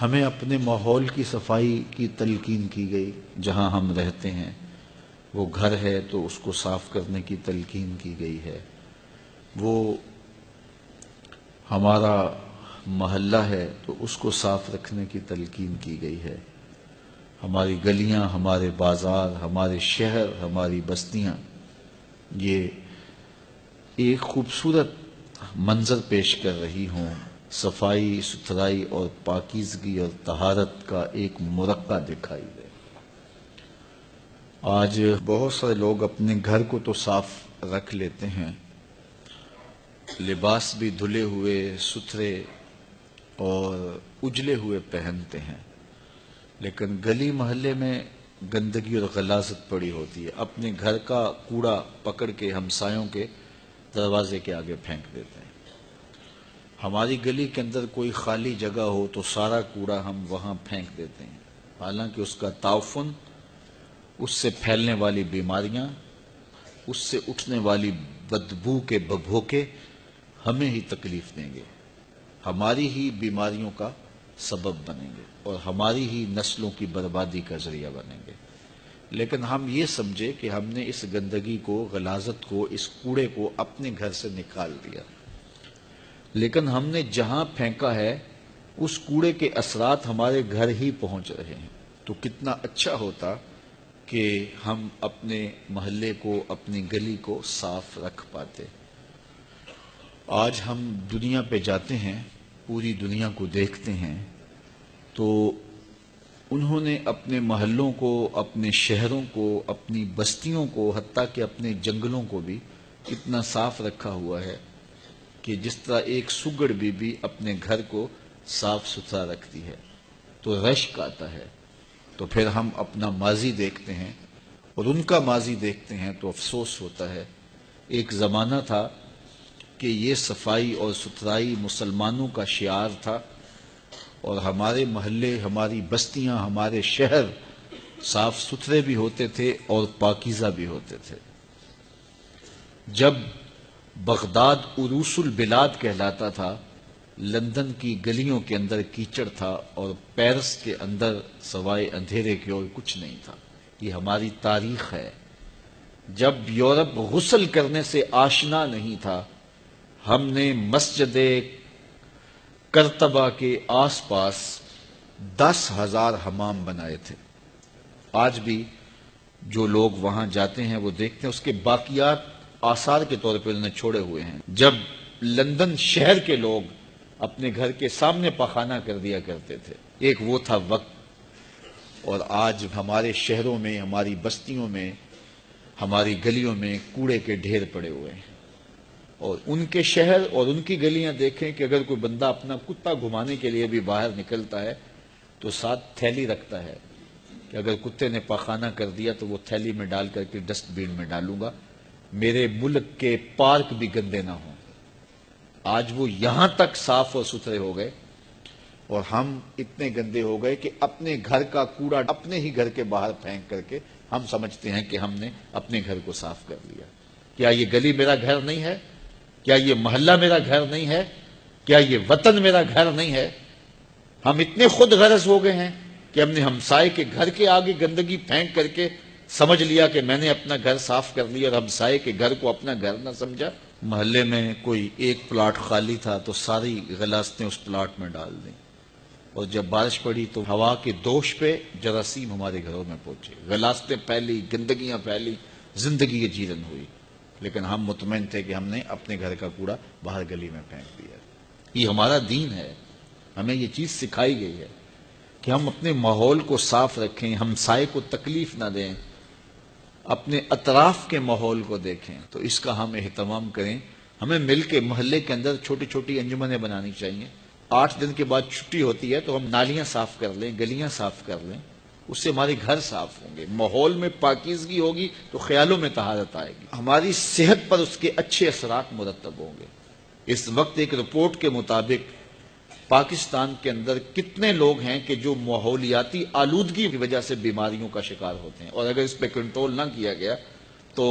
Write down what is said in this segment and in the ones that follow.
ہمیں اپنے ماحول کی صفائی کی تلقین کی گئی، جہاں ہم رہتے ہیں وہ گھر ہے تو اس کو صاف کرنے کی تلقین کی گئی ہے، وہ ہمارا محلہ ہے تو اس کو صاف رکھنے کی تلقین کی گئی ہے، ہماری گلیاں، ہمارے بازار، ہمارے شہر، ہماری بستیاں یہ ایک خوبصورت منظر پیش کر رہی ہوں، صفائی ستھرائی اور پاکیزگی اور طہارت کا ایک مرقع دکھائی دے۔ آج بہت سارے لوگ اپنے گھر کو تو صاف رکھ لیتے ہیں، لباس بھی دھلے ہوئے، ستھرے اور اجلے ہوئے پہنتے ہیں، لیکن گلی محلے میں گندگی اور غلاظت پڑی ہوتی ہے۔ اپنے گھر کا کوڑا پکڑ کے ہمسایوں کے دروازے کے آگے پھینک دیتے ہیں۔ ہماری گلی کے اندر کوئی خالی جگہ ہو تو سارا کوڑا ہم وہاں پھینک دیتے ہیں، حالانکہ اس کا تعفن، اس سے پھیلنے والی بیماریاں، اس سے اٹھنے والی بدبو کے ببھوکے ہمیں ہی تکلیف دیں گے، ہماری ہی بیماریوں کا سبب بنیں گے اور ہماری ہی نسلوں کی بربادی کا ذریعہ بنیں گے۔ لیکن ہم یہ سمجھے کہ ہم نے اس گندگی کو، غلاظت کو، اس کوڑے کو اپنے گھر سے نکال دیا، لیکن ہم نے جہاں پھینکا ہے اس کوڑے کے اثرات ہمارے گھر ہی پہنچ رہے ہیں۔ تو کتنا اچھا ہوتا کہ ہم اپنے محلے کو، اپنی گلی کو صاف رکھ پاتے۔ آج ہم دنیا پہ جاتے ہیں، پوری دنیا کو دیکھتے ہیں، تو انہوں نے اپنے محلوں کو، اپنے شہروں کو، اپنی بستیوں کو، حتیٰ کہ اپنے جنگلوں کو بھی اتنا صاف رکھا ہوا ہے کہ جس طرح ایک سگڑ بھی اپنے گھر کو صاف ستھرا رکھتی ہے تو رشک آتا ہے۔ تو پھر ہم اپنا ماضی دیکھتے ہیں اور ان کا ماضی دیکھتے ہیں تو افسوس ہوتا ہے۔ ایک زمانہ تھا کہ یہ صفائی اور ستھرائی مسلمانوں کا شعار تھا، اور ہمارے محلے، ہماری بستیاں، ہمارے شہر صاف ستھرے بھی ہوتے تھے اور پاکیزہ بھی ہوتے تھے۔ جب بغداد عروس البلاد کہلاتا تھا، لندن کی گلیوں کے اندر کیچڑ تھا اور پیرس کے اندر سوائے اندھیرے کے اور کچھ نہیں تھا۔ یہ ہماری تاریخ ہے۔ جب یورپ غسل کرنے سے آشنا نہیں تھا، ہم نے مسجد کرتبہ کے آس پاس 10,000 حمام بنائے تھے۔ آج بھی جو لوگ وہاں جاتے ہیں وہ دیکھتے ہیں، اس کے باقیات آثار کے طور پہ انہوں نے چھوڑے ہوئے ہیں۔ جب لندن شہر کے لوگ اپنے گھر کے سامنے پخانہ کر دیا کرتے تھے، ایک وہ تھا وقت، اور آج ہمارے شہروں میں، ہماری بستیوں میں، ہماری گلیوں میں کوڑے کے ڈھیر پڑے ہوئے ہیں۔ اور ان کے شہر اور ان کی گلیاں دیکھیں کہ اگر کوئی بندہ اپنا کتا گھمانے کے لیے بھی باہر نکلتا ہے تو ساتھ تھیلی رکھتا ہے کہ اگر کتے نے پخانہ کر دیا تو وہ تھیلی میں ڈال کر کے ڈسٹ بین میں ڈالوں گا، میرے ملک کے پارک بھی گندے نہ ہوں۔ آج وہ یہاں تک صاف اور ستھرے ہو گئے اور ہم اتنے گندے ہو گئے کہ اپنے گھر کا کوڑا اپنے ہی گھر کے باہر پھینک کر کے ہم سمجھتے ہیں کہ ہم نے اپنے گھر کو صاف کر لیا۔ کیا یہ گلی میرا گھر نہیں ہے؟ کیا یہ محلہ میرا گھر نہیں ہے؟ کیا یہ وطن میرا گھر نہیں ہے؟ ہم اتنے خود غرض ہو گئے ہیں کہ ہم نے ہمسائے کے گھر کے آگے گندگی پھینک کر کے سمجھ لیا کہ میں نے اپنا گھر صاف کر لیا، اور ہمسائے کے گھر کو اپنا گھر نہ سمجھا۔ محلے میں کوئی ایک پلاٹ خالی تھا تو ساری غلاظتیں اس پلاٹ میں ڈال دیں، اور جب بارش پڑی تو ہوا کے دوش پہ جراثیم ہمارے گھروں میں پہنچے، غلاظتیں پھیلی، گندگیاں پھیلی، زندگی جیرن ہوئی۔ لیکن ہم مطمئن تھے کہ ہم نے اپنے گھر کا کوڑا باہر گلی میں پھینک دیا۔ یہ ہمارا دین ہے، ہمیں یہ چیز سکھائی گئی ہے کہ ہم اپنے ماحول کو صاف رکھیں، ہمسائے کو تکلیف نہ دیں، اپنے اطراف کے ماحول کو دیکھیں، تو اس کا ہم اہتمام کریں۔ ہمیں مل کے محلے کے اندر چھوٹی چھوٹی انجمنیں بنانی چاہیے۔ 8 دن کے بعد چھٹی ہوتی ہے تو ہم نالیاں صاف کر لیں، گلیاں صاف کر لیں، اس سے ہمارے گھر صاف ہوں گے، ماحول میں پاکیزگی ہوگی تو خیالوں میں طہارت آئے گی، ہماری صحت پر اس کے اچھے اثرات مرتب ہوں گے۔ اس وقت ایک رپورٹ کے مطابق پاکستان کے اندر کتنے لوگ ہیں کہ جو ماحولیاتی آلودگی کی وجہ سے بیماریوں کا شکار ہوتے ہیں، اور اگر اس پہ کنٹرول نہ کیا گیا تو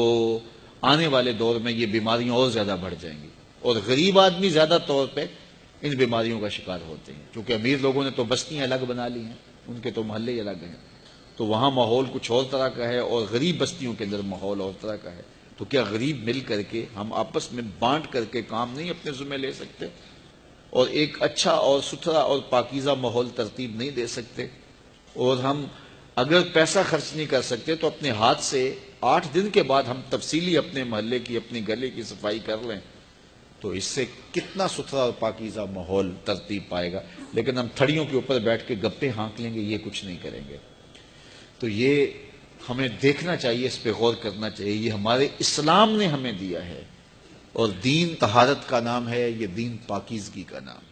آنے والے دور میں یہ بیماریاں اور زیادہ بڑھ جائیں گی، اور غریب آدمی زیادہ طور پہ ان بیماریوں کا شکار ہوتے ہیں، کیونکہ امیر لوگوں نے تو بستیاں الگ بنا لی ہیں، ان کے تو محلے ہی الگ ہیں، تو وہاں ماحول کچھ اور طرح کا ہے، اور غریب بستیوں کے اندر ماحول اور طرح کا ہے۔ تو کیا غریب مل کر کے ہم آپس میں بانٹ کر کے کام نہیں اپنے ذمہ لے سکتے، اور ایک اچھا اور ستھرا اور پاکیزہ ماحول ترتیب نہیں دے سکتے؟ اور ہم اگر پیسہ خرچ نہیں کر سکتے تو اپنے ہاتھ سے 8 دن کے بعد ہم تفصیلی اپنے محلے کی، اپنی گلے کی صفائی کر لیں، تو اس سے کتنا ستھرا اور پاکیزہ ماحول ترتیب پائے گا۔ لیکن ہم تھڑیوں کے اوپر بیٹھ کے گپے ہانک لیں گے، یہ کچھ نہیں کریں گے۔ تو یہ ہمیں دیکھنا چاہیے، اس پہ غور کرنا چاہیے، یہ ہمارے اسلام نے ہمیں دیا ہے، اور دین طہارت کا نام ہے، یہ دین پاکیزگی کا نام ہے۔